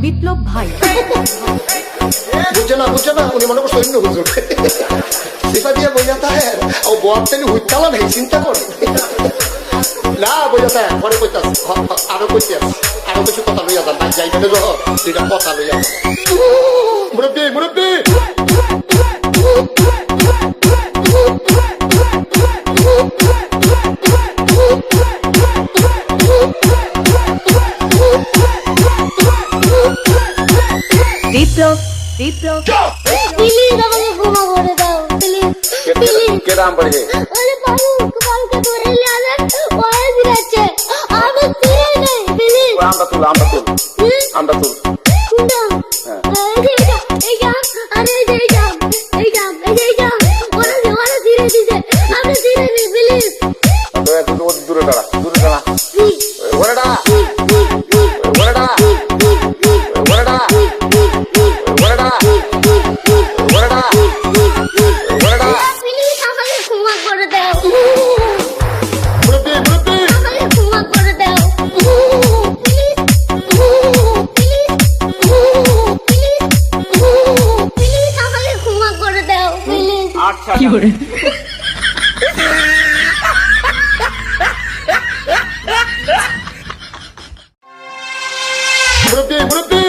বিপ্লব ভাই বুঝছে না উনি মনে করছে অন্য হুজুর সিফা দিয়ে বইয়া থাকে ও বর তেলে হুইতালা নেই চিন্তা করে না বইয়া থাকে পরে কইতাছে আরো কইতে আরো কিছু কথা লইয়া যান ভাই যাইবে না যখন দুইটা কথা লইয়া যান মুরব্বী বিপ্লব প্লিজ আমাকে ক্ষমা করে দাও প্লিজ কে দাম পড়ে আরে বাবু কালকে ধরে নিয়ে ওরে দিচ্ছে আমি ফিরে নেই প্লিজ আমরা তুল এই জাম আরে এই জাম ওরে ধীরে দিছে আমি ধীরে নেই প্লিজ তো একটু দূরে দাঁড়া ওরে দাঁড়া কি করে মুরব্বী